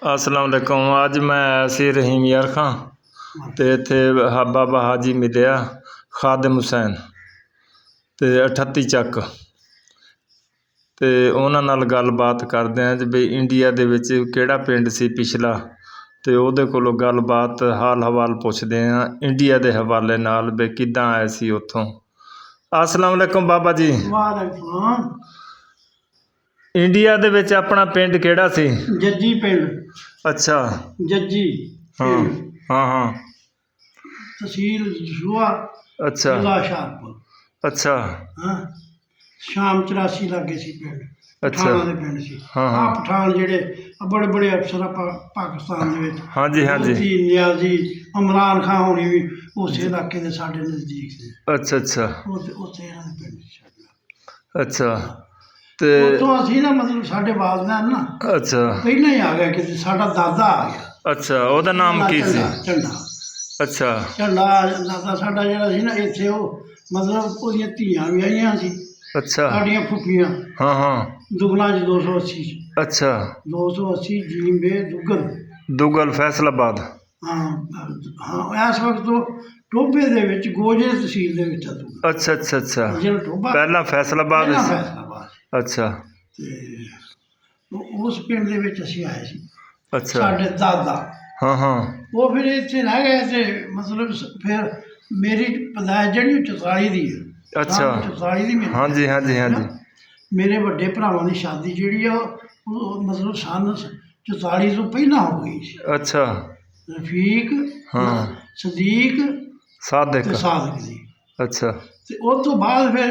अस्सलाम वालेकुम। अज मैं आया सी रहीम यार खां तो इत्थे बाबा हाजी मिलिया खादिम हुसैन तो 38 ਚੱਕ तो उन्हां नाल गलबात करदे हैं बई इंडिया दे विच किहड़ा पिंड सी पिछला तो उहदे कोलों गलबात हाल हवाल पुछदे हैं इंडिया दे हवाले नाल बई किद्दां आए सी उत्थों। अस्सलाम वालेकुम बाबा जी। वालेकुम। इंडिया दे विच अपना पिंड किहड़ा सी? जज्जी पिंड। अच्छा जज्जी हाँ हाँ हाँ तहसील जसूआ अच्छा जिला हुशियारपुर। अच्छा हाँ शाम 84 लागे सी पिंड अच्छा पठाना दे पिंड सी। हाँ हाँ पठान जेड़े बड़े बड़े अफसर पाकिस्तान दे विच हाँ जी हाँ जी नियाजी इमरान खान होनी भी उस इलाके दे साडे नज़दीक सी। अच्छा अच्छा उत्थे इन्हां दे पिंड सी। अच्छा ते उत्थों असीं ना मतलब साडे वालदैन ना अच्छा पहले ही आ गया कि साडा दादा आ गया। अच्छा ओहदा नाम की सी? झंडा अच्छा झंडा दादा साडा जेहड़ा सी ना इत्थे ओह मतलब ओहदियां धीआं भी आईयां सी अच्छा साडियां फुफियां। हाँ हाँ दुगला च 280 अच्छा 280 जीम बे दुगल दुगल फैसलाबाद। हाँ हाँ इस वक्त तो टोबे दे विच गोजे तहसील दे विच आ दुगल। अच्छा अच्छा अच्छा जेड़ा टोबा पहला फैसलाबाद पहला सी। फैसलाबाद अच्छा ते उस पिंड दे विच असीं आए सी। अच्छा साडे दादा हाँ हाँ वो फिर इत्थे रह गए ते मतलब फिर मेरी पैदाइश जेहड़ी 44 दी है। अच्छा 44 दी मेरी हाँ जी हाँ जी हाँ जी मेरे वड्डे भरावां दी शादी जेहड़ी आ ओह मतलब सन 44 तो पहला हो गई सी। अच्छा रफीक हाँ सदीक सादिक ते सादिक दी अच्छा ते उस तो बाद फिर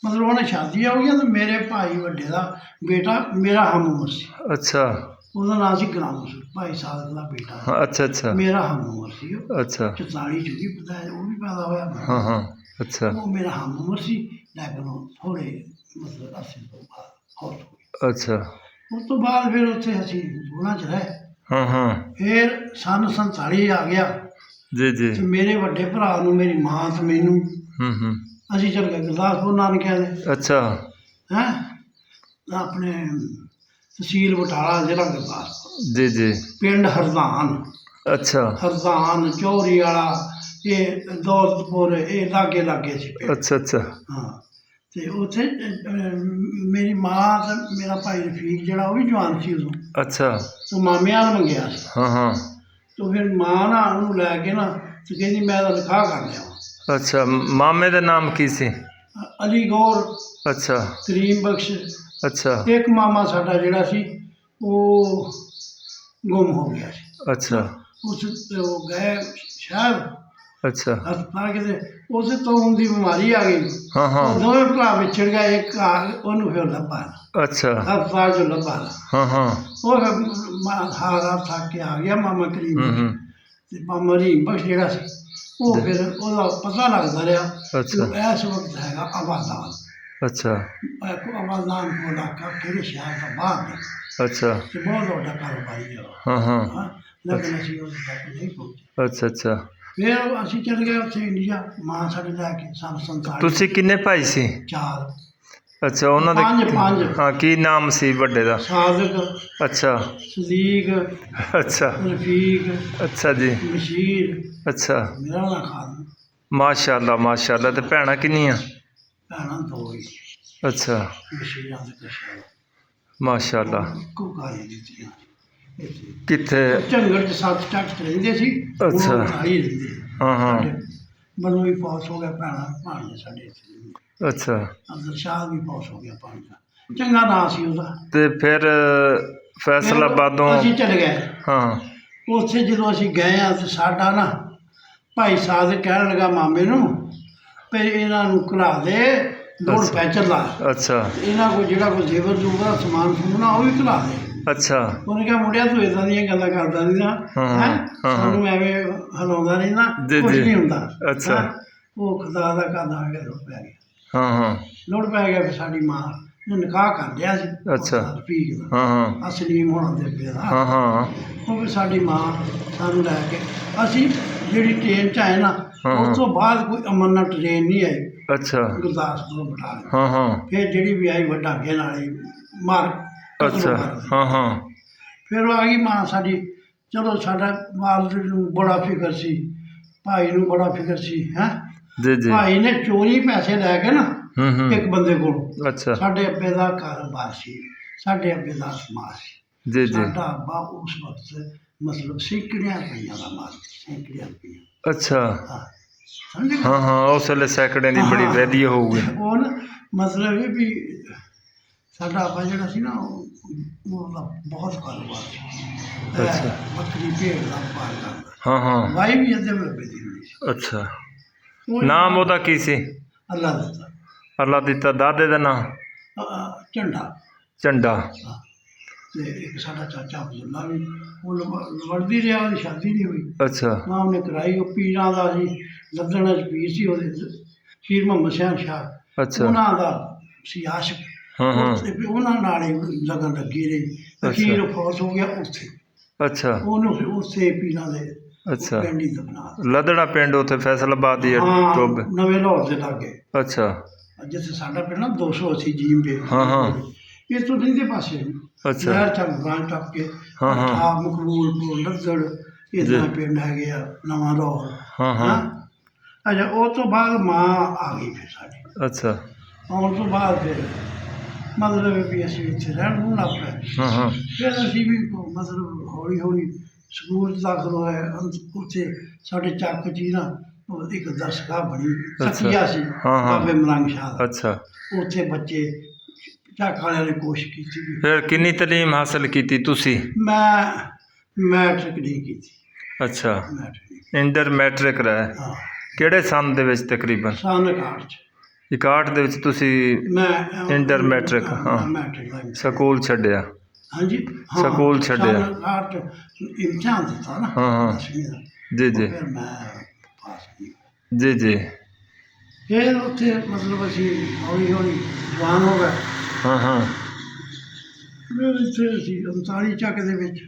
मतलब उन्हें शादियां हो गई तो मेरे भाई वड्डे दा बेटा मेरा हम उम्र सी। अच्छा ਉਹਦਾ ਨਾਂ ਸੀ ਗੁਲਾਮ ਰਸੂਲ ਭਾਈ ਸਾਦਕ ਦਾ ਬੇਟਾ हाँ, अच्छा अच्छा ਮੇਰਾ ਹਮ ਉਮਰ ਸੀ ਉਹ अच्छा 44 ਚ ਵੀ ਪਤਾ ਹੈ ਉਹ ਵੀ ਪੈਦਾ ਹੋਇਆ हाँ हाँ अच्छा ਉਹ ਮੇਰਾ ਹਮ ਉਮਰ ਸੀ ਲੇਕਿਨ ਉਹ ਥੋੜੇ ਮਤਲਬ ਅਰਸੇ ਤੋਂ ਬਾਅਦ ਫੌਤ ਹੋ ਗਈ। अच्छा ਉਸ ਤੋਂ ਬਾਅਦ ਫਿਰ ਉੱਥੇ ਅਸੀਂ ਜੂਨਾ ਚ ਰਹੇ। हाँ हाँ ਫਿਰ ਸੰਨ 47 ਆ ਗਿਆ जी जी ਤੇ ਮੇਰੇ ਵੱਡੇ ਭਰਾ ਨੂੰ ਮੇਰੀ ਮਾਂ ਤੇ ਮੈਨੂੰ ਅਸੀਂ ਚਲ ਗਏ ਗੁਰਦਾਸਪੁਰ ਨਾਨਕਿਆਂ ਦੇ। अच्छा ਹੈਂ ਆਪਣੇ ਤਹਿਸੀਲ ਬਟਾਲਾ ਜ਼ਿਲ੍ਹਾ ਗੁਰਦਾਸਪੁਰ जी जी ਪਿੰਡ ਹਰਦਾਨ अच्छा ਹਰਦਾਨ ਚੌਰੀ ਵਾਲਾ ਇਹ ਦੌਲਤਪੁਰ ਇਹ ਲਾਗੇ ਲਾਗੇ ਸੀ ਪਿੰਡ। अच्छा अच्छा ਹਾਂ ਤੇ ਉੱਥੇ ਮੇਰੀ ਮਾਂ ਤੇ ਮੇਰਾ ਭਾਈ ਰਫੀਕ ਜਿਹੜਾ ਉਹ ਵੀ ਜਵਾਨ ਸੀ ਉਦੋਂ अच्छा ਤੇ ਮਾਮਿਆਂ ਨੂੰ ਮੰਗਿਆ ਸੀ। हाँ हाँ ਤੇ ਫਿਰ ਮਾਂ ਨਾ ਉਹਨੂੰ ਲੈ ਕੇ ਨਾ ਤੇ ਕਹਿੰਦੀ ਮੈਂ ਤਾਂ ਨਿਕਾਹ ਕਰ ਲਿਆ। अच्छा मामे का नाम की सी? ਅਲੀ ਗੌਰ अच्छा ਕਰੀਮ ਬਖਸ਼। अच्छा ਇੱਕ ਮਾਮਾ ਸਾਡਾ ਜਿਹੜਾ ਸੀ ਉਹ ਗੁੰਮ ਹੋ ਗਿਆ ਸੀ। अच्छा ਉਸ ਉਹ ਗਏ ਸ਼ਹਿਰ अच्छा ਹਸਪਤਾਲ ਕਿਤੇ ਉਸੇ ਤੋਂ ਉਹਦੀ ਬਿਮਾਰੀ ਆ ਗਈ। हाँ हाँ ਉਹ ਦੋਵੇਂ ਭਰਾ ਵਿਛੜ ਗਏ ਇੱਕ ਉਹਨੂੰ ਫਿਰ ਲੱਭਾ अच्छा ਹਸਪਤਾਲ ਚੋਂ ਲੱਭਾ हाँ हाँ ਉਹ ਫਿਰ ਹਾਰ ਥੱਕ ਕੇ ਆ ਗਿਆ ਮਾਮਾ ਕਰੀਮ ਤੇ ਮਾਮਾ ਰਹੀਮ ਬਖਸ਼ ਜਿਹੜਾ ਸੀ ਉਹ ਫਿਰ ਉਹਦਾ ਪਤਾ ਲੱਗਦਾ ਰਿਹਾ ਕਿ ਉਹ ਇਸ ਵਕਤ ਹੈਗਾ ਆਬਾਦਾਨ। अच्छा ਆਬਾਦਾਨ ਕੋਲ ਇਲਾਕਾ ਕਿਹੜੇ ਸ਼ਹਿਰ ਦਾ ਬਾਹਰ ਨੇ अच्छा ਤੇ ਬਹੁਤ ਵੱਡਾ ਕਾਰੋਬਾਰੀ ਹੈ हाँ हाँ ਹਾਂ ਲੇਕਿਨ ਅਸੀਂ ਉਸ ਤੱਕ ਨਹੀਂ ਪਹੁੰਚੇ। अच्छा अच्छा ਫਿਰ ਅਸੀਂ ਚਲੇ ਗਏ ਉੱਥੇ ਇੰਡੀਆ ਮਾਂ ਸਾਡੇ ਲੈ ਕੇ ਸਾਨੂੰ 47 ਤੁਸੀਂ ਕਿੰਨੇ ਭਾਈ ਸੀ? 4 ਅੱਛਾ ਉਹਨਾਂ ਦੇ ਪੰਜ ਹਾਂ ਕੀ ਨਾਮ ਸੀ ਵੱਡੇ ਦਾ? ਸਾਦਕ ਅੱਛਾ ਸਦੀਕ ਅੱਛਾ ਰਫੀਕ ਅੱਛਾ ਜੀ ਬਸ਼ੀਰ ਅੱਛਾ ਮੇਰਾ ਨਾਂ ਖਾਨ। ਮਾਸ਼ਾਅੱਲਾ ਤੇ ਭੈਣਾਂ ਕਿੰਨੀਆਂ? ਭੈਣਾਂ 2 ਹੀ ਅੱਛਾ ਬਸ਼ੀਰਾਂ ਦੇ ਕਸ਼ਾ ਮਾਸ਼ਾਅੱਲਾ। ਇੱਕੋ ਘਰ ਦਿੱਤੀਆਂ ਕਿੱਥੇ? ਝੰਗੜ ਚ 7 ਟੱਕ ਰਹਿੰਦੇ ਸੀ। ਅੱਛਾ। ਹੀ ਰਹਿੰਦੇ ਹਾਂ ਹਾਂ ਬਨੂ ਵੀ ਪਾਸ ਹੋ ਗਿਆ ਭੈਣਾਂ ਭਾਣਜੇ ਸਾਡੇ ਇੱਥੇ। ਅੱਛਾ ਅਬਦੁਲ ਸ਼ਾਹ ਵੀ ਪਾਸ ਹੋ ਗਿਆ ਭਾਣਜਾ ਚੰਗਾ ਨਾਂ ਸੀ ਉਹਦਾ। ਤੇ ਫਿਰ ਫੈਸਲਾਬਾਦੋਂ ਅਸੀਂ ਚਲੇ ਗਏ। ਹਾਂ ਉੱਥੇ ਜਦੋਂ ਅਸੀਂ ਗਏ ਆ ਤੇ ਸਾਡਾ ਨਾ ਭਾਈ ਸਾਦਕ ਕਹਿਣ ਲੱਗਾ ਮਾਮੇ ਨੂੰ ਵੀ ਇਹਨਾਂ ਨੂੰ ਘਲਾ ਦੇ ਲੋੜ ਪੈ ਚੱਲਾ। ਅੱਛਾ ਇਹਨਾਂ ਕੋਲ ਜਿਹੜਾ ਕੋਈ ਜ਼ੇਵਰ ਜੂਵਰ ਸਮਾਨ ਸਮੂਨਾ ਉਹ ਵੀ ਘਲਾ ਦੇ। ਅੱਛਾ ਉਹਨੇ ਕਿਹਾ ਮੁੰਡਿਆ ਤੂੰ ਇੱਦਾਂ ਦੀਆਂ ਗੱਲਾਂ ਕਰਦਾ ਨਹੀਂ ਨਾ ਹੈ ਸਾਨੂੰ ਐਵੇਂ ਹਲਾਉਂਦਾ ਨਹੀਂ ਨਾ ਕੁਛ ਨਹੀਂ ਹੁੰਦਾ। ਅੱਛਾ ਉਹ ਖੁਦਾ ਦਾ ਕਰਦਾ ਆ ਗਿਆ ਲੋੜ ਪੈ ਗਿਆ। ਹਾਂ ਹਾਂ ਲੋੜ ਪੈ ਗਿਆ ਫਿਰ ਸਾਡੀ ਮਾਂ ਨੇ ਨਿਕਾਹ ਕਰ ਲਿਆ ਸੀ। ਅੱਛਾ ਰਫੀਕ ਦਾ ਹਾਂ ਹਾਂ ਅਸਲੀਮ ਹੋਣਾ ਦੇ ਅੱਗੇ ਦਾ। ਹਾਂ ਹਾਂ ਉਹ ਫਿਰ ਸਾਡੀ ਮਾਂ ਸਾਨੂੰ ਲੈ ਕੇ ਅਸੀਂ ਜਿਹੜੀ ਟ੍ਰੇਨ 'ਚ ਆਏ ਨਾ ਉਸ ਤੋਂ ਬਾਅਦ ਕੋਈ ਅਮਰਨਾਥ ਟ੍ਰੇਨ ਨਹੀਂ ਆਈ। ਅੱਛਾ ਗੁਰਦਾਸਪੁਰ ਬਟਾਲੇ ਹਾਂ ਹਾਂ ਫਿਰ ਜਿਹੜੀ ਵੀ ਆਈ ਵੱਡਾ ਅੱਗੇ ਨਾਲ ਹੀ ਮਾਰ ਅੱਛਾ ਹਾਂ ਹਾਂ ਫਿਰ ਆ ਗਈ ਮਾਂ ਸਾਡੀ। ਚਲੋ ਸਾਡਾ ਵਾਲਦ ਨੂੰ ਬੜਾ ਫਿਕਰ ਸੀ, ਭਾਈ ਨੂੰ ਬੜਾ ਫਿਕਰ ਸੀ ਹੈ। ਜੀ ਜੀ। ਭਾਈ ਨੇ ਚੋਰੀ ਪੈਸੇ ਲੈ ਕੇ ਨਾ ਹੂੰ। ਇੱਕ ਬੰਦੇ ਕੋਲ, ਅੱਛਾ। ਸਾਡੇ ਅੱਬੇ ਦਾ ਕਾਰੋਬਾਰ ਸੀ, ਸਾਡੇ ਅੱਬੇ ਦਾ ਸਮਾਜ ਸੀ। ਜੀ ਜੀ। ਸਾਡਾ ਅੱਬਾ ਉਸ ਵਕਤ ਮਤਲਬ ਸੈਂਕੜਿਆਂ ਰੁਪਈਆਂ ਦਾ ਮਾਲ, ਸੈਂਕੜਿਆਂ ਰੁਪਈਆ। ਅੱਛਾ। ਹਾਂ ਸਮਝ ਗਏ। ਹਾਂ ਹਾਂ, ਉਸ ਵੇਲੇ ਸੈਕੜੇ ਦੀ ਬੜੀ ਵੈਲਿਊ ਹੋਊਗੀ। ਉਹ ਨਾ ਮਤਲਬ ਇਹ ਵੀ ਸਾਡਾ ਅੱਬਾ ਜਿਹੜਾ ਸੀ ਨਾ ਉਹਦਾ ਬਹੁਤ ਕਾਰੋਬਾਰ ਸੀ। ਅੱਛਾ। ਬੱਕਰੀ ਭੇਡ ਦਾ ਵਪਾਰ ਕਰਦਾ। ਹਾਂ ਹਾਂ। ਵਾਈ ਵੀ ਅੱਧੇ ਰੱਬੇ ਦੀ ਹੋਈ ਸੀ। ਅੱਛਾ। ਉਹ ਨਾਮ ਉਹਦਾ ਕੀ ਸੀ? ਅੱਲਾ ਦਿੱਤਾ। ਅੱਲਾ ਦਿੱਤਾ। ਦਾਦੇ ਦਾ ਨਾਮ? ਝੰਡਾ। ਝੰਡਾ। ਹਾਂ। ਤੇ ਇੱਕ ਸਾਡਾ ਚਾਚਾ ਅਬਦੁੱਲਾ ਵੀ, ਉਹ ਲੜਦੀ ਰਿਹਾ, ਉਹਦੀ ਸ਼ਾਦੀ ਨਹੀਂ ਹੋਈ ਅੱਛਾ। ਨਾ ਉਹਨੇ ਕਰਾਈ। ਉਹ ਪੀਰਾਂ ਦਾ ਸੀ, ਲੱਦਣ 'ਚ ਪੀਰ ਸੀ ਉਹਦੇ, ਪੀਰ ਮੁਹੰਮਦ ਸ਼ਹਿਨ ਸ਼ਾਹ, ਅੱਛਾ। ਉਹਨਾਂ ਦਾ ਸੀ ਆਸ਼ਿਕ। ਹਾਂ ਹਾਂ। ਉੱਥੇ ਉਹਨਾਂ ਨਾਲ ਹੀ ਲਗਨ ਲੱਗੀ ਰਹੀ। ਅਖੀਰ ਫੌਤ ਹੋ ਗਿਆ ਉੱਥੇ। ਅੱਛਾ। ਉਹਨੂੰ ਫਿਰ ਉੱਥੇ ਪੀਰਾਂ ਦੇ ਅੱਛਾ। ਪਿੰਡ ਹੀ ਦਫਨਾ। ਲਦੜਾ ਪਿੰਡ ਉੱਥੇ ਫੈਸਲਾਬਾਦ ਦੀ ਹਾਂ, ਟੋਬੇ। ਨਵੇਂ ਲਾਹੌਰ ਦੇ ਲਾਗੇ। ਅੱਛਾ। ਜਿੱਥੇ ਸਾਡਾ ਪਿੰਡ ਨਾ 280 ਜੀਮ ਪੇ। ਹਾਂ ਹਾਂ। ਇਹ ਤੋਂ ਨਹੀਂ ਦੇ ਪਾਸੇ ਅੱਛਾ। ਨਹਿਰ ਚੱਲ ਬ੍ਰਾਂਚ ਟੱਪ ਕੇ ਹਾਂ ਹਾਂ। ਠਾ ਮਕਬੂਲਪੁਰ ਲੱਦੜ ਇੱਦਾਂ ਪਿੰਡ ਹੈਗੇ ਆ, ਨਵਾਂ ਲਾਹੌਰ। ਹਾਂ ਹਾਂ। ਅੱਛਾ, ਉਹ ਤੋਂ ਬਾਅਦ ਮਾਂ ਆ ਗਈ ਫਿਰ ਸਾਡੀ। ਅੱਛਾ। ਆਉਣ ਤੋਂ ਬਾਅਦ ਫਿਰ ਮਤਲਬ ਵੀ ਅਸੀਂ ਇੱਥੇ ਰਹਿਣ ਨੂੰ ਲੱਗ ਪਏ। ਹਾਂ ਹਾਂ। ਫਿਰ ਅਸੀਂ ਵੀ ਮਤਲਬ ਹੌਲੀ ਹੌਲੀ ਸਕੂਲ 'ਚ ਦਾਖਲ ਹੋਏ। ਉੱਥੇ ਸਾਡੇ ਚੱਕ 'ਚ ਹੀ ਨਾ ਇੱਕ ਦਰਸਗਾਹ ਬਣੀ, ਸਖੀਆ ਸੀ ਹਾਂ ਹਾਂ। ਬਾਬੇ ਮਲੰਗ ਸ਼ਾਹ ਦਾ। ਅੱਛਾ। ਉੱਥੇ ਬੱਚੇ ਚੱਕ ਵਾਲਿਆਂ ਨੇ ਕੋਸ਼ਿਸ਼ ਕੀਤੀ ਵੀ। ਫਿਰ ਕਿੰਨੀ ਤਾਲੀਮ ਹਾਸਲ ਕੀਤੀ ਤੁਸੀਂ? ਮੈਂ ਮੈਟ੍ਰਿਕ ਨਹੀਂ ਕੀਤੀ। ਅੱਛਾ। ਮੈਟ੍ਰਿਕ ਨਹੀਂ। ਇੰਟਰ ਮੈਟ੍ਰਿਕ ਰਿਹਾ। ਹਾਂ। ਕਿਹੜੇ ਸੰਨ ਦੇ ਵਿੱਚ ਤਕਰੀਬਨ? ਸਨ 61 'ਚ 61 ਦੇ ਵਿੱਚ ਤੁਸੀਂ ਮੈਂ ਇੰਟਰ ਮੈਟ੍ਰਿਕ? ਹਾਂ। ਮੈਟ੍ਰਿਕ ਦਾ ਸਕੂਲ ਛੱਡਿਆ? ਹਾਂਜੀ। ਸਕੂਲ ਛੱਡਿਆ। ਸਨ 61 'ਚ ਇਮਤਿਹਾਨ ਦਿੱਤਾ ਨਾ ਹਾਂ ਹਾਂ। 10ਵੀਂ ਦਾ। ਜੀ ਜੀ। ਫਿਰ ਮੈਂ ਪਾਸ ਨਹੀਂ। ਜੀ ਜੀ। ਫਿਰ ਉੱਥੇ ਮਤਲਬ ਅਸੀਂ ਹੌਲੀ ਹੌਲੀ ਜਵਾਨ ਹੋ ਗਏ। ਹਾਂ ਹਾਂ। ਫਿਰ ਇੱਥੇ ਅਸੀਂ 39 ਚੱਕ ਦੇ ਵਿੱਚ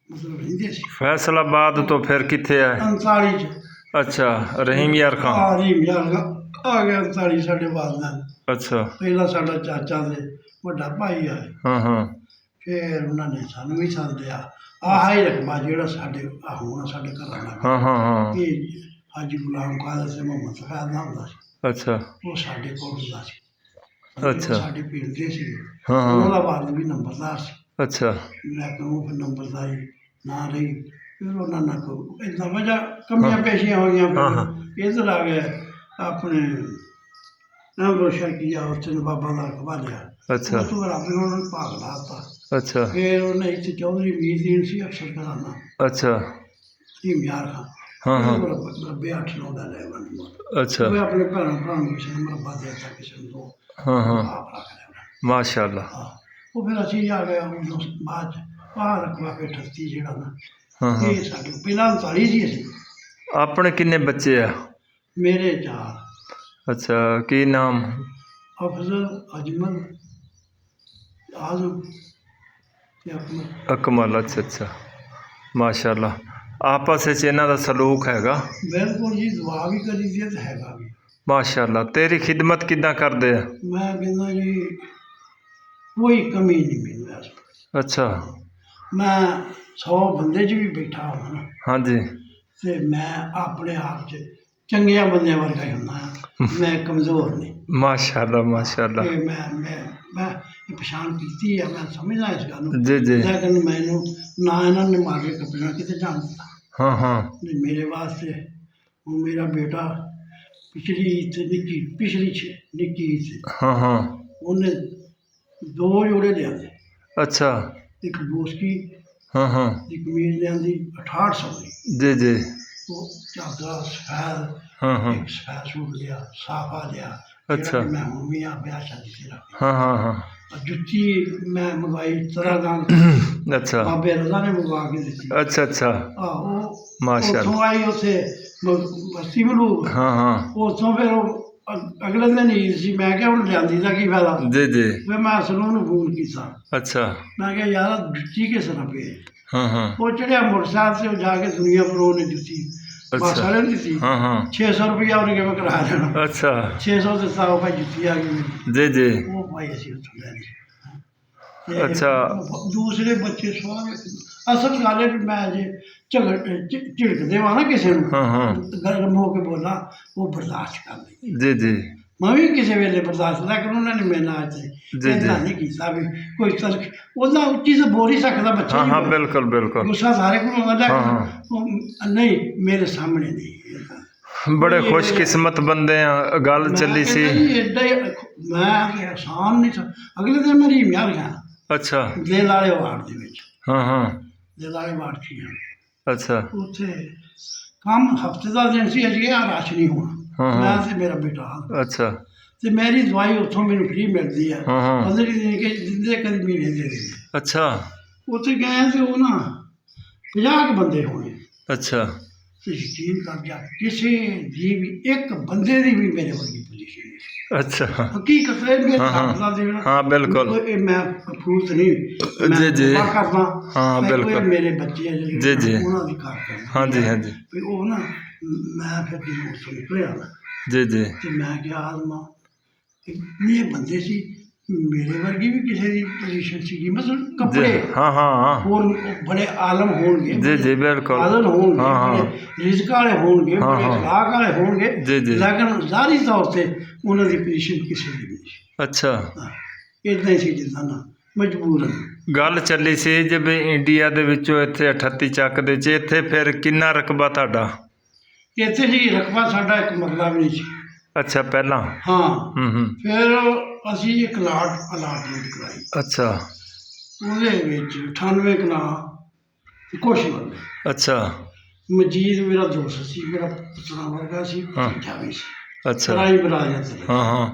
ਮਤਲਬ ਰਹਿੰਦੇ ਸੀ। ਫੈਸਲਾਬਾਦ ਤੋਂ ਫਿਰ ਕਿੱਥੇ ਆਏ? 39 'ਚ ਅੱਛਾ। ਰਹੀਮ ਯਾਰ ਖਾਨ? ਆ ਰਹੀ ਯਾਰ ਆ ਗਿਆ 39 ਸਾਡੇ ਵਾਲਦਾਂ। ਅੱਛਾ। ਪਹਿਲਾਂ ਸਾਡਾ ਚਾਚਾ ਤੇ ਵੱਡਾ ਭਾਈ ਆਏ। ਹਾਂ ਹਾਂ। ਫਿਰ ਉਹਨਾਂ ਨੇ ਸਾਨੂੰ ਵੀ ਸੱਦ ਲਿਆ। ਆਹ ਹੀ ਰਕਬਾ ਜਿਹੜਾ ਸਾਡੇ ਹੁਣ ਸਾਡੇ ਘਰਾਂ ਦਾ ਹਾਂ ਹਾਂ ਹਾਂ। ਇਹ ਹਾਜੀ ਗੁਲਾਮ ਕਾਦਰ ਸਿੰਘ ਮੁਹੰਮਦ ਸਫੈਦ ਦਾ ਹੁੰਦਾ ਸੀ। ਅੱਛਾ। ਉਹ ਸਾਡੇ ਕੋਲ ਹੁੰਦਾ ਸੀ। ਅੱਛਾ। ਸਾਡੇ ਪਿੰਡ ਦੇ ਸੀ। ਹਾਂ ਹਾਂ। ਉਹਨਾਂ ਦਾ ਵਾਲਦ ਵੀ ਨੰਬਰਦਾਰ ਸੀ। ਅੱਛਾ। ਲੇਕਿਨ ਉਹ ਫਿਰ ਨੰਬਰਦਾਰੀ ਨਾ ਰਹੀ। ਫਿਰ ਉਹਨਾਂ ਨਾਲ ਇੱਦਾਂ ਵਜ੍ਹਾ ਕਮੀਆਂ ਪੇਸ਼ੀਆਂ ਹੋਈਆਂ। ਹਾਂ ਫਿਰ ਇੱਧਰ ਆ ਗਏ ਆਪਣੇ ਰੋਸ਼ਨ ਕੀਆ, ਉੱਥੇ ਨੂੰ ਬਾਬਾ ਦਾ ਰਕਬਾ ਲਿਆ। ਅੱਛਾ। ਉਸ ਤੋਂ ਰੱਬ ਨੇ ਉਹਨਾਂ ਨੂੰ ਭਾਗ ਲਾਤਾ। ਅੱਛਾ। ਫਿਰ ਉਹਨੇ ਇੱਥੇ ਚੌਧਰੀ ਮੀਰਦੀਨ ਸੀ ਅਫਸਰ ਘਰਾਣਾ, ਅੱਛਾ। ਹਰੀਮ ਯਾਰ ਖਾਂ। ਹਾਂ ਹਾਂ। ਰੱਬੇ 8-9 ਦਾ ਲੈ ਬਣ। ਅੱਛਾ। ਉਹ ਆਪਣੇ ਭੈਣਾਂ ਨੂੰ ਕਿਸੇ ਨੂੰ ਮਰਬਾ ਦੇ ਦਿੱਤਾ, ਕਿਸੇ ਨੂੰ ਦੋ ਹਾਂ ਹਾਂ। ਆਪ ਰੱਖ ਲਿਆ। ਮਾਸ਼ਾ ਅੱਲਾ। ਹਾਂ। ਉਹ ਫਿਰ ਅਸੀਂ ਆ ਗਏ ਉਸ ਤੋਂ ਬਾਅਦ 'ਚ ਆਹ ਰਕਬਾ ਫਿਰ 38 ਜਿਹੜਾ ਨਾ ਹਾਂ ਹਾਂ। ਇਹ ਸਾਡੇ ਪਹਿਲਾਂ 39 ਸੀ ਅਸੀਂ। ਆਪਣੇ ਕਿੰਨੇ ਬੱਚੇ ਆ? ਮੇਰੇ 4। ਅੱਛਾ। ਕੀ ਨਾਮ? ਅਫਜ਼ਲ, ਅਜਮਲ, ਆਜ਼ਮ ਤੇ ਅਕਮਲ। ਅਕਮਲ। ਅੱਛਾ ਅੱਛਾ। ਮਾਸ਼ਾ ਅੱਲਾ। ਆਪਸ ਵਿੱਚ ਇਹਨਾਂ ਦਾ ਸਲੂਕ ਹੈਗਾ? ਬਿਲਕੁਲ ਜੀ, ਦੁਆ ਵੀ ਕਰੀ ਦੀ ਤੇ ਹੈਗਾ ਵੀ। ਮਾਸ਼ਾ ਅੱਲਾ। ਤੇਰੀ ਖਿਦਮਤ ਕਿੱਦਾਂ ਕਰਦੇ ਆ? ਮੈਂ ਕਹਿੰਦਾ ਜੀ ਕੋਈ ਕਮੀ ਨਹੀਂ ਮੈਨੂੰ ਇਸ ਵਕਤ। ਅੱਛਾ। ਮੈਂ 100 ਬੰਦੇ 'ਚ ਵੀ ਬੈਠਾ ਹਾਂ ਨਾ ਹਾਂਜੀ। ਤੇ ਮੈਂ ਆਪਣੇ ਆਪ 'ਚ ਚੰਗਿਆਂ ਬੰਦਿਆਂ ਵਰਗਾ ਹੀ ਹੁੰਦਾ ਹਾਂ। ਮੈਂ ਕਮਜ਼ੋਰ ਨਹੀਂ। ਮਾਸ਼ਾ ਅੱਲਾ ਮਾਸ਼ਾ ਅੱਲਾ। ਤੇ ਮੈਂ ਇਹ ਪਛਾਣ ਕੀਤੀ ਆ, ਮੈਂ ਸਮਝਦਾ ਇਸ ਗੱਲ ਨੂੰ। ਜੀ ਜੀ। ਲੇਕਿਨ ਮੈਨੂੰ ਨਾ ਇਹਨਾਂ ਨੇ ਮਾਰੇ ਕੱਪੜੇ ਕਿਤੇ ਜਾਣ ਦਿੱਤਾ। ਹਾਂ ਹਾਂ। ਨਹੀਂ, ਮੇਰੇ ਵਾਸਤੇ ਹੁਣ ਮੇਰਾ ਬੇਟਾ ਪਿਛਲੀ ਨਿੱਕੀ ਸੀ। ਹਾਂ ਹਾਂ। ਉਹਨੇ 2 ਜੋੜੇ ਲਿਆਂਦੇ। ਅੱਛਾ। ਇੱਕ ਬੋਸਕੀ, ਹਾਂ ਹਾਂ। ਇੱਕ ਕਮੀਜ਼ ਲਿਆਂਦੀ 6800 ਦੀ। ਜੀ ਜੀ। ਉਹ ਚਾਦਰਾ ਸਫੈਦ, ਹਾਂ ਹਾਂ। ਇੱਕ ਸਫੈਦ ਸੂਟ ਲਿਆ, ਸਾਫਾ ਲਿਆ। ਅੱਛਾ। ਮੈਂ ਹੁਣ ਵੀ ਆ ਵਿਆਹ ਸ਼ਾਦੀ ਤੇ ਰੱਖ। ਹਾਂ ਹਾਂ ਹਾਂ। ਜੁੱਤੀ ਮੈਂ ਮੰਗਵਾਈ ਤਰਾਗਾਂ। ਅੱਛਾ। ਬਾਬੇ ਰਜ਼ਾ ਨੇ ਮੰਗਵਾ ਕੇ ਦਿੱਤੀ। ਅੱਛਾ ਅੱਛਾ। ਉਹ ਮਾਸ਼ਾ ਅੱਲਾ। ਉੱਥੋਂ ਆਈ ਉੱਥੇ ਬਸਤੀ ਮਲੂਕ। ਹਾਂ ਹਾਂ। ਉੱਥੋਂ ਫਿਰ ਉਹ ਅਗਲੇ ਦਿਨ ਈਦ ਸੀ। ਮੈਂ ਕਿਹਾ ਹੁਣ ਲਿਆਂਦੀ ਦਾ ਕੀ ਫਾਇਦਾ। ਜੀ ਜੀ। ਫਿਰ ਮੈਂ ਅਸਲੋਂ ਨੂੰ ਫੋਨ ਕੀਤਾ। ਅੱਛਾ। ਮੈਂ ਕਿਹਾ ਯਾਰ ਜੁੱਤੀ ਕਿਸ ਤਰ੍ਹਾਂ ਪਈ। ਹਾਂ ਹਾਂ। ਉਹ ਚੜਿਆ ਮੋਟਰਸਾਈਕਲ ਤੇ, ਉਹ ਜਾ ਕੇ ਦੁਨੀਆ ਪਰ ਉਹਨੇ ਜੁੱਤੀ ਬੱਸ ਵਾਲੇ ਨੂੰ ਦਿੱਤੀ। ਹਾਂ ਹਾਂ। 600 ਰੁਪਇਆ ਉਹਨੇ ਕਿਵੇਂ ਕਰਾਇਆ ਦੇਣਾ। ਅੱਛਾ। 600 ਦਿੱਤਾ, ਉਹ ਭਾਈ ਜੁੱਤੀ ਆ ਗਈ ਮੇਰੀ। ਜੀ ਜੀ। ਉਹ ਭਾਈ ਅਸੀਂ ਉੱਥੋਂ ਲੈ ਲਈ। ਤੇ ਅੱਛਾ। ਦੂਸਰੇ ਬੱਚੇ ਸਵਾਲ ਅਸਲ ਗੱਲ ਹੈ ਵੀ ਮੈਂ ਜੇ ਝਿੜਕਦੇ ਵਾ ਨਾ ਕਿਸੇ ਨੂੰ ਹਾਂ ਹਾਂ ਗਰਮ ਹੋ ਕੇ ਬੋਲਾਂ ਉਹ ਬਰਦਾਸ਼ਤ ਕਰ ਲਈ। ਜੀ ਜੀ ਮੈਂ ਵੀ ਕਿਸੇ ਵੇਲੇ ਬਰਦਾਸ਼ਤ ਲੇਕਿਨ ਉਹਨਾਂ ਨੇ ਮੇਰੇ ਨਾਲ ਜੀ। ਇੰਨਾ ਨਹੀਂ ਕੀਤਾ ਵੀ ਕੋਈ ਤਲਖ ਉਹਦਾ ਉੱਚੀ ਤੋਂ ਬੋਲ ਹੀ ਸਕਦਾ ਬੱਚਾ ਹਾਂ ਜੀ ਹਾਂ ਉਹ। ਬਿਲਕੁਲ ਬਿਲਕੁਲ ਗੁੱਸਾ ਸਾਰੇ ਕੋਲ ਆਉਂਦਾ ਹਾਂ, ਲੇਕਿਨ ਉਹ ਨਹੀਂ ਮੇਰੇ ਸਾਹਮਣੇ ਨਹੀਂ। ਬੜੇ ਖੁਸ਼ਕਿਸਮਤ ਬੰਦੇ ਆ। ਗੱਲ ਚੱਲੀ ਸੀ। ਏਦਾਂ ਹੀ ਮੈਂ ਕਿ ਆਸਾਨ ਨਹੀਂ ਸੀ। ਅਗਲੇ ਦਿਨ ਮੈਂ ਰੀਮ ਯਾਰ ਗਿਆ ਅੱਛਾ ਦਿਲ ਵਾਲੇ ਵਾਰਡ ਦੇ ਵਿੱਚ ਹਾਂ ਹਾਂ ਦਿਲ ਵਾਲੇ ਵਾਰਡ 'ਚ ਗਿਆ ਅੱਛਾ ਉੱਥੇ ਕੰਮ ਹਫਤੇ ਦਾ ਦਿਨ ਸੀ ਅਜੇ ਆ ਰਸ਼ ਨਹੀਂ ਹੋਣਾ ਹਾਂ, ਹਾਂ। ਮੈਂ ਤੇ ਮੇਰਾ ਬੇਟਾ ਅੱਛਾ ਤੇ ਮੇਰੀ ਦਵਾਈ ਉੱਥੋਂ ਮੈਨੂੰ ਫ੍ਰੀ ਮਿਲਦੀ ਆ ਹਾਂ, ਹਾਂ। 15 ਦਿਨ ਕੇ ਜਿੰਦੇ ਕਦੀ ਮਹੀਨੇ ਦੇ ਦਿੰਦੇ ਅੱਛਾ ਉੱਥੇ ਗਏ ਤੇ ਉਹ ਨਾ 50 ਕੁ ਬੰਦੇ ਹੋਣੇ ਅੱਛਾ ਤੇ ਯਕੀਨ ਕਰ ਜਾ ਕਿਸੇ ਦੀ ਵੀ ਇੱਕ ਬੰਦੇ ਦੀ ਵੀ ਮੇਰੇ ਵਰਗੀ ਪੋਜੀਸ਼ਨ ਨਹੀਂ ਸੀ। ਅੱਛਾ ਹਕੀਕਤ ਹੈ ਮੇਰੇ ਹਾਂ, ਹਾਂ। ਰੱਬ ਦਾ ਦੇਣਾ ਹਾਂ ਬਿਲਕੁਲ ਇਹ ਮੈਂ ਫੂਸ ਨਹੀਂ ਜੀ, ਜੀ। ਮੈਂ ਕਰਦਾ ਹਾਂ, ਮੈਂ ਕੋਈ ਬਿਲਕੁਲ। ਮੇਰੇ ਬੱਚੇ ਆ ਜੀ, ਜਿਹੜੇ ਜੀ। ਉਹਨਾਂ ਦੀ ਕਾਰ ਕਰਦਾ ਹਾਂਜੀ ਹਾਂਜੀ ਵੀ ਉਹ ਨਾ ਮੈਂ ਫਿਰ ਜਦੋਂ ਉੱਥੋਂ ਨਿਕਲਿਆ ਨਾ ਜੀ ਜੀ ਤੇ ਮੈਂ ਕਿਹਾ ਆਦਮਾ ਇਹ ਬੰਦੇ ਸੀ ਮੇਰੇ ਵਰਗੀ ਵੀ ਕਿਸੇ ਦੀ ਪੋਜੀਸ਼ਨ ਸੀਗੀ ਮਤਲਬ ਜੀ ਕੱਪੜੇ ਹਾਂ ਹਾਂ ਹਾਂ ਹੋਰ ਬੜੇ ਆਲਮ ਹੋਣਗੇ ਜੀ ਜੀ ਬਿਲਕੁਲ ਆਦਲ ਹੋਣਗੇ ਹਾਂ, ਹਾਂ। ਬੜੇ ਰਿਜ਼ਕ ਵਾਲੇ ਹੋਣਗੇ ਹਾਂ, ਬੜੇ ਹਾਂ। ਅਖਲਾਕ ਵਾਲੇ ਹੋਣਗੇ ਜੀ, ਜੀ। ਲੇਕਿਨ ਜ਼ਾਹਰੀ ਤੌਰ ਤੇ ਉਹਨਾਂ ਦੀ ਪੋਜੀਸ਼ਨ ਕਿਸੇ ਦੀ ਨਹੀਂ ਸੀ। ਅੱਛਾ ਇਦਾਂ ਹੀ ਸੀ ਜਿੱਦਾਂ ਨਾ ਮਜਬੂਰਨ ਗੱਲ ਚੱਲੀ ਸੀ ਜਿਵੇਂ ਇੰਡੀਆ ਦੇ ਵਿੱਚੋਂ ਇੱਥੇ 38 ਚੱਕ ਦੇ ਚ ਇੱਥੇ ਫਿਰ ਕਿੰਨਾ ਰਕਬਾ ਤੁਹਾਡਾ? ਇੱਥੇ ਜੀ ਰਕਬਾ ਸਾਡਾ ਇੱਕ ਮਰਲਾ ਵੀ ਨਹੀਂ ਸੀ। ਅੱਛਾ ਪਹਿਲਾਂ ਹਾਂ ਹੂੰ ਫਿਰ ਅਸੀਂ ਇੱਕ ਅਲਾਟਮੈਂਟ ਕਰਾਈ ਅੱਛਾ ਉਹਦੇ ਵਿੱਚ 98 ਕਨਾਲ ਤੇ ਕੁਛ ਬੰਦੇ ਅੱਛਾ ਮਜੀਦ ਮੇਰਾ ਦੋਸਤ ਸੀ ਮੇਰਾ ਪੁੱਤਰਾ ਵਰਗਾ ਸੀ ਹਾਂ। ਭਤੀਜਾ ਵੀ ਸੀ ਅੱਛਾ ਸਰਾਈ ਬਰਾਜਾ ਤੇ ਹਾਂ ਹਾਂ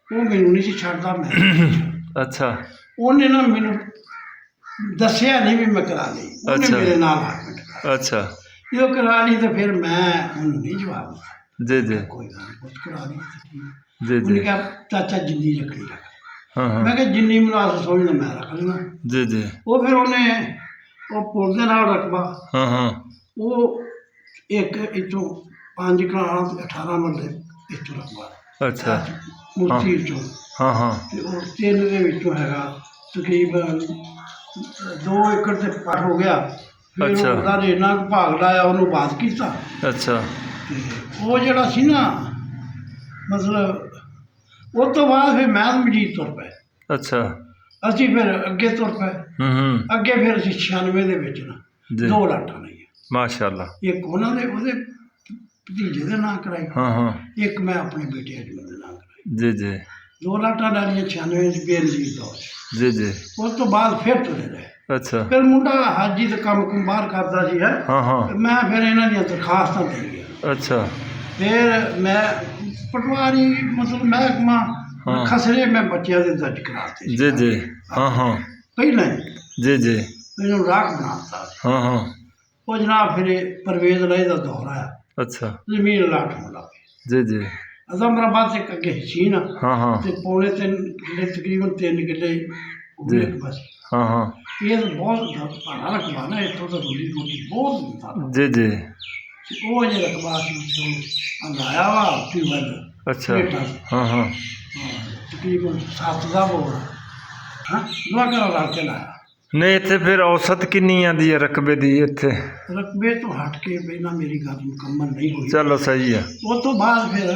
ਉਹ ਮੈਨੂੰ ਨਹੀਂ ਸੀ ਛੱਡਦਾ ਮੈਂ ਨਹੀਂ ਸੀ ਛੱਡਦਾ। ਅੱਛਾ ਉਹਨੇ ਨਾ ਮੈਨੂੰ ਦੱਸਿਆ ਨਹੀਂ ਵੀ ਮੈਂ ਕਰਾ ਲਈ ਉਹਨੇ ਅੱਛਾ। ਮੇਰੇ ਨਾਲ ਅਲਾਟਮੈਂਟ ਕਰਾ ਅੱਛਾ ਜਦੋਂ ਕਰਾ ਲਈ ਤਾਂ ਫਿਰ ਮੈਂ ਉਹਨੂੰ ਨਹੀਂ ਜਵਾਬ ਦਿੱਤਾ ਜੀ ਜੀ ਕੋਈ ਗੱਲ ਨਹੀਂ ਕੁਛ ਕਰਾ ਲਈ ਜੀ ਉਹਨੇ ਜੀ ਕਿਹਾ ਚਾਚਾ ਜਿੰਨੀ ਰੱਖਣੀ ਰੱਖ ਹਾਂ ਮੈਂ ਹਾਂ ਕਿਹਾ ਜਿੰਨੀ ਮੁਨਾਸਬ ਸਮਝਦਾ ਮੈਂ ਰੱਖ ਲੈਣਾ ਜੀ ਜੀ ਉਹ ਫਿਰ ਉਹਨੇ ਉਹ ਪੁੱਲ ਦੇ ਨਾਲ ਰਕਬਾ ਹਾਂ ਹਾਂ ਉਹ ਇੱਕ ਇੱਥੋਂ 5 ਕਨਾਲਾਂ ਤੇ 18 ਮਰਲੇ ਇੱਥੋਂ ਰਕਬਾ ਅੱਛਾ ਮੂਰਤੀ ਚੋਂ ਹਾਂ ਹਾਂ ਤੇ ਉਹ 3 ਦੇ ਵਿੱਚੋਂ ਹੈਗਾ ਤਕਰੀਬਨ 2 ਏਕੜ ਤੇ ਪੱਟ ਹੋ ਗਿਆ ਫਿਰ ਅੱਛਾ। ਉਹਦਾ ਨੇ ਇੰਨਾ ਕੁ ਭਾਗ ਲਾਇਆ ਉਹਨੂੰ ਬਾਤ ਕੀਤਾ ਅੱਛਾ ਤੇ ਉਹ ਜਿਹੜਾ ਸੀ ਨਾ ਮਤਲਬ ਉਹ ਤੋਂ ਬਾਅਦ ਫਿਰ ਮੈਂ ਤੇ ਮਜੀਦ ਤੁਰ ਪਏ ਅੱਛਾ ਅਸੀਂ ਫਿਰ ਅੱਗੇ ਤੁਰ ਪਏ ਹੂੰ ਅੱਗੇ ਫਿਰ ਅਸੀਂ 96 ਦੇ ਵਿੱਚ ਨਾ ਜੀ 2 ਲਾਟਾਂ ਲਈਆਂ ਮਾਸ਼ਾਅੱਲਾ ਇੱਕ ਉਹਨਾਂ ਦੇ ਉਹਦੇ ਭਤੀਜੇ ਦੇ ਨਾਂ ਕਰਾਈ ਹਾਂ ਹਾਂ ਇੱਕ ਮੈਂ ਆਪਣੇ ਬੇਟੇ ਅਜਮਲ ਦੇ ਨਾਂ ਕਰਾਈ ਜੀ ਜੀ 2 ਲਾਟਾਂ ਡਾਲੀਆਂ 96 ਚ ਬੇਨਜ਼ੀਰ ਦੌਰ 'ਚ। ਜੀ ਜੀ ਉਸ ਤੋਂ ਬਾਅਦ ਫਿਰ ਤੁਰੇ ਰਹੇ ਅੱਛਾ ਫਿਰ ਮੁੰਡਾ ਹਾਜੀ ਦਾ ਕੰਮ ਬਾਹਰ ਕਰਦਾ ਸੀ ਹੈ ਹਾਂ ਹਾਂ ਮੈਂ ਫਿਰ ਇਹਨਾਂ ਦੀਆਂ ਦਰਖਾਸਤਾਂ ਦੇ ਗਿਆ ਅੱਛਾ ਫਿਰ ਮੈਂ ਪਟਵਾਰੀ ਮਤਲਬ ਮਹਿਕਮਾ ਹਾਂ। ਖਸਰੇ ਮੈਂ ਬੱਚਿਆਂ ਦੇ ਦਰਜ ਕਰਾਤੇ ਸੀ। ਜੀ ਜੀ ਹਾਂ ਹਾਂ ਪਹਿਲਾਂ ਹੀ ਜੀ ਜੀ ਮੈਨੂੰ ਰਾਖ ਬਣਾਤਾ ਹਾਂ ਹਾਂ ਉਹ ਜਨਾਬ ਫਿਰ ਇਹ ਪਰਵੇਜ਼ ਰਾਏ ਦਾ ਦੌਰ ਆਇਆ ਅੱਛਾ ਜ਼ਮੀਨ ਅਲਾਟ ਹੋਣ ਲੱਗ ਪਈ ਜੀ ਜੀ ਅਜ਼ਮਰਾਬਾਦ ਤੇ ਅੱਗੇ ਸੀ ਨਾ ਹਾਂ ਹਾਂ ਤੇ ਪੌਣੇ 3 ਕਿੱਲੇ ਤਕਰੀਬਨ 3 ਕਿੱਲੇ ਜੀ। ਬਸ ਹਾਂ ਹਾਂ ਇਹ ਤਾਂ ਬਹੁਤ ਭਾਰਾ ਰਕਬਾ ਨਾ ਇੱਥੋਂ ਤਾਂ ਰੋਟੀ ਰੋਟੀ ਬਹੁਤ ਹੁੰਦਾ ਜੀ ਜੀ ਤੇ ਉਹ ਜੇ ਰਕਬਾ ਸੀ ਅੰਦਾਇਆ ਵਾ ਟਿਊਬਲ ਅੱਛਾ ਪਲੇਟਾਂ ਹਾਂ ਹਾਂ ਤਕਰੀਬਨ 7 ਦਾ ਬੋਲ ਹਾਂ ਦੁਆ ਕਰਾ ਲਾ ਕੇ ਲਾਇਆ ਨਹੀਂ ਇੱਥੇ ਫਿਰ ਔਸਤ ਕਿੰਨੀ ਆਂਦੀ ਹੈ ਰਕਬੇ ਦੀ ਇੱਥੇ? ਰਕਬੇ ਤੋਂ ਹਟ ਕੇ ਪਹਿਲਾਂ ਮੇਰੀ ਗੱਲ ਮੁਕੰਮਲ ਨਹੀਂ ਹੋਈ ਚਲੋ ਸਹੀ ਹੈ ਉਸ ਤੋਂ ਬਾਅਦ ਫਿਰ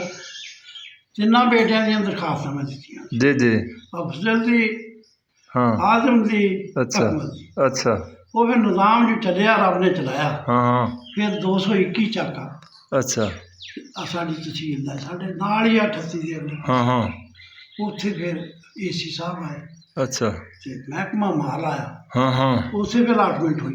ਤਿੰਨਾਂ ਬੇਟਿਆਂ ਦੀਆਂ ਦਰਖਾਸਤਾਂ ਮੈਂ ਦਿੱਤੀਆਂ ਜੀ ਜੀ ਅਫਜ਼ਲ ਦੀ ਹਾਂ ਆਜ਼ਮ ਦੀ ਅੱਛਾ ਅਕਮਲ ਦੀ ਅੱਛਾ ਉਹ ਫਿਰ ਨਿਜ਼ਾਮ ਜੋ ਚੱਲਿਆ ਰੱਬ ਨੇ ਚਲਾਇਆ ਹਾਂ ਹਾਂ ਫਿਰ 221 ਚੱਕਾ ਅੱਛਾ ਆ ਸਾਡੀ ਤਹਿਸੀਲ ਦਾ ਸਾਡੇ ਨਾਲ ਹੀ 38 ਦੇ ਅਗਲੇ ਹਾਂ ਹਾਂ ਉੱਥੇ ਫਿਰ ਏਸੀ ਸਾਹਿਬ ਆਏ ਅੱਛਾ ਤੇ ਮਹਿਕਮਾ ਮਾਲ ਆਇਆ ਹਾਂ ਹਾਂ ਉੱਥੇ ਫਿਰ ਅਲਾਟਮੈਂਟ ਹੋਈ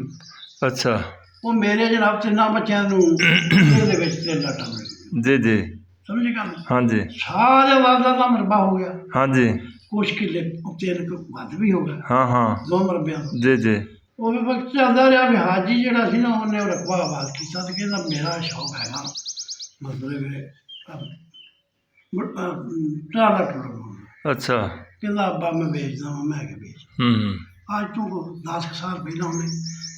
ਅੱਛਾ ਉਹ ਮੇਰੇ ਜਨਾਬ ਤਿੰਨਾਂ ਬੱਚਿਆਂ ਨੂੰ ਉਹਦੇ ਵਿੱਚ 3 ਲਾਟਾਂ ਮਿਲ ਗਈਆਂ ਜੀ ਜੀ ਸਮਝੇ ਗੱਲ ਹਾਂਜੀ ਸਾਰੇ ਵਾਦਾ ਦਾ ਮਰਬਾ ਹੋ ਗਿਆ ਹਾਂਜੀ ਕੁਛ ਕਿੱਲੇ 3 ਕੁ ਵੱਧ ਵੀ ਹੋ ਗਿਆ ਹਾਂ ਹਾਂ 2 ਮਰਬਿਆਂ ਦਾ ਜੀ ਜੀ ਉਹ ਵੀ ਵਕਤ ਚੱਲਦਾ ਰਿਹਾ ਵੀ ਹਾਜੀ ਜਿਹੜਾ ਸੀ ਨਾ ਉਹਨੇ ਉਹ ਰਕਬਾ ਆਬਾਦ ਕੀਤਾ ਤੇ ਕਹਿੰਦਾ ਮੇਰਾ ਸ਼ੌਕ ਹੈਗਾ ਮਤਲਬ ਟਰਾਲਾ ਟੁਰਾ ਅੱਛਾ ਕਹਿੰਦਾ ਅੱਬਾ ਮੈਂ ਵੇਚਦਾ ਵਾਂ ਮੈਂ ਕਿ ਵੇਚ ਹੂੰ ਅੱਜ ਤੋਂ 10 ਸਾਲ ਪਹਿਲਾਂ ਉਹਨੇ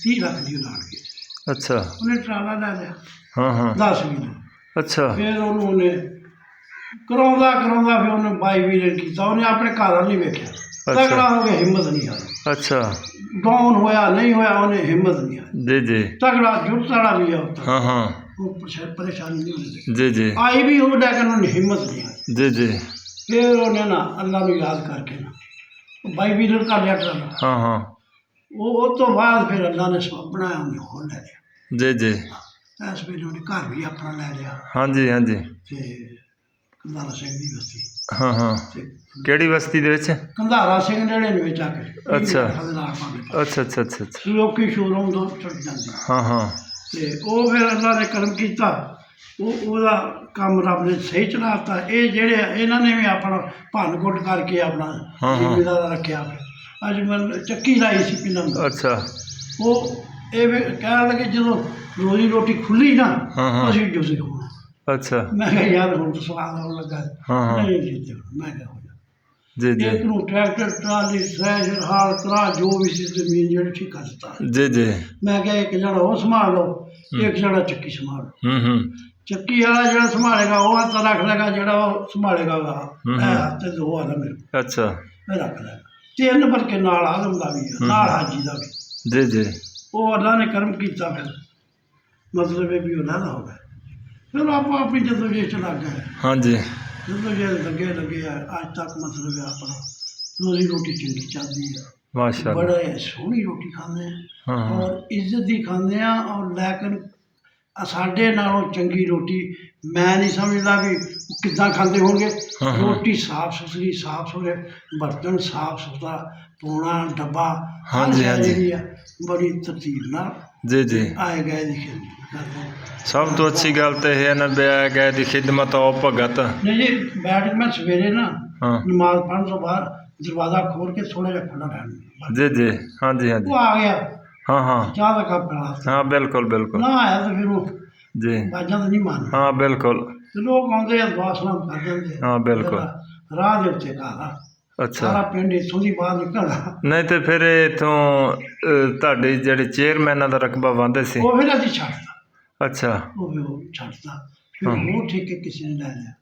30 ਲੱਖ ਦੀ ਉਲਾਟ ਕੀਤੀ ਅੱਛਾ ਉਹਨੇ ਟਰਾਲਾ ਲੈ ਲਿਆ ਹਾਂ ਹਾਂ 10 ਮਹੀਨੇ ਅੱਛਾ ਫਿਰ ਉਹਨੇ ਕਰਾਉਂਦਾ ਫਿਰ ਉਹਨੇ 22 ਵੀਰੇ ਕੀਤਾ ਉਹਨੇ ਆਪਣੇ ਘਰ ਨਹੀਂ ਵੇਖਿਆ ਤਗੜਾ ਹੋ ਗਿਆ ਹਿੰਮਤ ਨਹੀਂ ਹਾਰੀ अच्छा डाउन होया नहीं होया उन्हें हिम्मत नहीं आई। जी जी तगड़ा जुट वाला भी है उत्तर, हाँ हाँ वो परेशानी नहीं होती, जी जी आई भी हो लेकिन उन्हें हिम्मत नहीं आई। जी जी फिर उन्हें ना अल्लाह को याद करके ना बाई वीलर का लिया ट्रला, हाँ हाँ वो तो बाद फिर अल्लाह ने सब बनाया उन्हें हो ले लिया। जी जी इस ਵੇਲੇ उन्हें घर भी अपना ले लिया हाँ जी हाँ जी ਤੇ ਕੰਧਾਰਾ ਸਿੰਘ ਦੀ ਬਸਤੀ हाँ हाँ ਤੇ ਕਿਹੜੀ ਬਸਤੀ ਦੇ ਵਿੱਚ ਕੰਧਾਰਾ ਸਿੰਘ ਨੇੜੇ ਨੇ ਵਿੱਚ ਆ ਕੇ ਅੱਛਾ। ਅੱਛਾ ਅੱਛਾ ਅੱਛਾ ਅੱਛਾ ਅੱਛਾ ਲੋਕੀ ਸ਼ੋਰੂਮ ਤੋਂ ਚੜ ਜਾਂਦੇ ਹਾਂ ਹਾਂ ਤੇ ਉਹ ਫਿਰ ਅੱਲਾ ਨੇ ਕਰਮ ਕੀਤਾ, ਉਹਦਾ ਕੰਮ ਰੱਬ ਨੇ ਸਹੀ ਚਲਾਤਾ। ਇਹ ਜਿਹੜੇ ਆ, ਇਹਨਾਂ ਨੇ ਵੀ ਆਪਣਾ ਭੰਨ ਕੁੱਟ ਕਰਕੇ ਆਪਣਾ ਹਾਂ। ਜ਼ਿੰਮੇਦਾਰ ਰੱਖਿਆ। ਅੱਜ ਮੈਂ ਚੱਕੀ ਲਾਈ ਸੀ ਪਿੰਡਾਂ ਨੂੰ, ਅੱਛਾ ਉਹ ਇਹ ਵੀ ਕਹਿਣ ਲੱਗੇ ਜਦੋਂ ਰੋਜ਼ੀ ਰੋਟੀ ਖੁੱਲੀ ਨਾ ਹਾਂ। ਅਸੀਂ ਜੁਸੇ ਹੋਣਾ। ਅੱਛਾ ਮੈਂ ਕਿਹਾ ਯਾਰ ਹੁਣ ਤਾਂ ਸਵਾਦ ਆਉਣ ਲੱਗਾ। ਹਾਂ। ਨਹੀਂ ਜੀ ਮੈਂ ਕਿਹਾ ਹੋ ਜਾ ਜੀ ਜੀ ਇੱਕ ਨੂੰ ਟਰੈਕਟਰ ਟਰਾਲੀ ਥ੍ਰੈਸ਼ਰ ਹਾਲ ਕਰਾ ਜੋ ਵੀ ਸੀ ਜ਼ਮੀਨ ਜਿਹੜੀ ਠੀਕ ਕਰ ਦਿੱਤਾ। ਜੀ ਜੀ ਮੈਂ ਕਿਹਾ ਇੱਕ ਜਣਾ ਉਹ ਸੰਭਾਲ ਲਓ, ਇੱਕ ਜਣਾ ਚੱਕੀ ਸੰਭਾਲ ਲਓ। ਹੂੰ ਚੱਕੀ ਵਾਲਾ ਜਿਹੜਾ ਸੰਭਾਲੇਗਾ ਉਹ ਹੱਥ ਰੱਖ ਲੇਗਾ, ਜਿਹੜਾ ਉਹ ਸੰਭਾਲੇਗਾ ਇਹ ਹੱਥ ਤੇ ਦੋ ਆ ਮੇਰੇ ਕੋਲ, ਅੱਛਾ ਮੈਂ ਰੱਖ ਲਿਆ। ਤਿੰਨ ਬਲਕਿ ਨਾਲ ਆਦਮ ਦਾ ਵੀ ਹੈ, ਨਾਲ ਹਾਜੀ ਦਾ ਵੀ। ਜੀ ਜੀ ਉਹ ਅੱਲਾ ਨੇ ਕਰਮ ਕੀਤਾ, ਫਿਰ ਮਤਲਬ ਇਹ ਵੀ ਉਹਨਾਂ ਦਾ ਹੋ ਗਿਆ। ਫਿਰ ਆਪਾਂ ਆਪਣੀ ਜਦੋਜਹਿਦ ਚ ਲੱਗ ਗਏ। ਹਾਂਜੀ ਜਦੋਜਹਿਦ ਲੱਗੇ ਆ ਅੱਜ ਤੱਕ ਮਤਲਬ ਹੈ ਆਪਣਾ ਰੋਜ਼ੀ ਰੋਟੀ ਚੰਗੀ ਚੱਲਦੀ ਆ। ਮਾਸ਼ਾਅੱਲਾ ਬੜੇ ਸੋਹਣੀ ਰੋਟੀ ਖਾਂਦੇ ਆ ਹਾਂ ਔਰ ਇੱਜ਼ਤ ਦੀ ਖਾਂਦੇ ਆ। ਔਰ ਲੇਕਿਨ ਸਾਡੇ ਨਾਲੋਂ ਚੰਗੀ ਰੋਟੀ ਮੈਂ ਨਹੀਂ ਸਮਝਦਾ ਵੀ ਕਿੱਦਾਂ ਖਾਂਦੇ ਹੋਣਗੇ। ਰੋਟੀ ਸਾਫ ਸੁਥਰੀ, ਸਾਫ ਸੁਥਰੇ ਬਰਤਨ, ਸਾਫ ਸੁਥਰਾ ਪੋਣਾ ਡੱਬਾ, ਹਾਂਜੀ, ਹਾਂਜੀ। ਜਿਹੜੀ ਆ ਬੜੀ ਤਰਤੀਬ ਨਾਲ ਜੀ ਜੀ ਆਏ ਗਏ ਦੀ ਖਿਦਮਤ ਕਰਦੇ ਆ। ਸਭ ਤੋਂ ਅੱਛੀ ਗੱਲ ਤਾਂ ਇਹ ਹੈ ਨਾ ਵੀ ਆਏ ਗਏ ਦੀ ਖਿਦਮਤ ਉਹ ਭਗਤ ਨਹੀਂ ਜੀ ਬੈਠ ਕੇ ਮੈਂ ਸਵੇਰੇ ਨਾ ਹਾਂ ਨਮਾਜ਼ ਪੜ੍ਹਨ ਤੋਂ ਬਾਅਦ ਦਰਵਾਜ਼ਾ ਖੋਲ ਕੇ ਥੋੜ੍ਹਾ ਜਿਹਾ ਖੁੱਲ੍ਹਾ ਰਹਿਣਾ। ਜੀ ਜੀ ਹਾਂਜੀ ਹਾਂਜੀ ਉਹ ਆ ਗਿਆ, ਹਾਂ ਹਾਂ ਚਾਹ ਦਾ ਕੱਪ ਪਿਲਾ ਦਿੱਤਾ। ਹਾਂ ਬਿਲਕੁਲ ਬਿਲकुल ਨਾ ਆਇਆ ਤਾਂ ਫਿਰ ਉਹ ਜੀ ਬਾਜਾਂ ਤਾਂ ਨਹੀਂ ਮੰਨਦਾ। ਹਾਂ ਬਿਲकुल ਤੇ ਲੋਕ ਆਉਂਦੇ ਆ ਦੁਆ ਸਲਾਮ ਕਰ ਜਾਂਦੇ ਆ। ਹਾਂ ਬਿਲकुल ਰਾਹ ਦੇ ਉੱਤੇ ਘਰ ਆ, ਅੱਛਾ ਸਾਰਾ ਪਿੰਡ ਇੱਥੋਂ ਦੀ ਬਾਹਰ ਨਿਕਲਦਾ। ਨਹੀਂ ਤੇ ਫਿਰ ਇੱਥੋਂ ਤੁਹਾਡੇ ਜਿਹੜੇ ਚੇਅਰਮੈਨਾਂ ਦਾ ਰਕਬਾ ਵਾਂਦੇ ਸੀ ਉਹ ਫਿਰ ਅਸੀਂ ਛੱਡਤਾ, ਅੱਛਾ ਉਹ ਫਿਰ ਉਹ ਛੱਡਤਾ। ਫਿਰ ਹਾਂ। ਹੋਰ ਠੇਕੇ ਕਿਸੇ ਨੇ ਲੈ ਲਿਆ।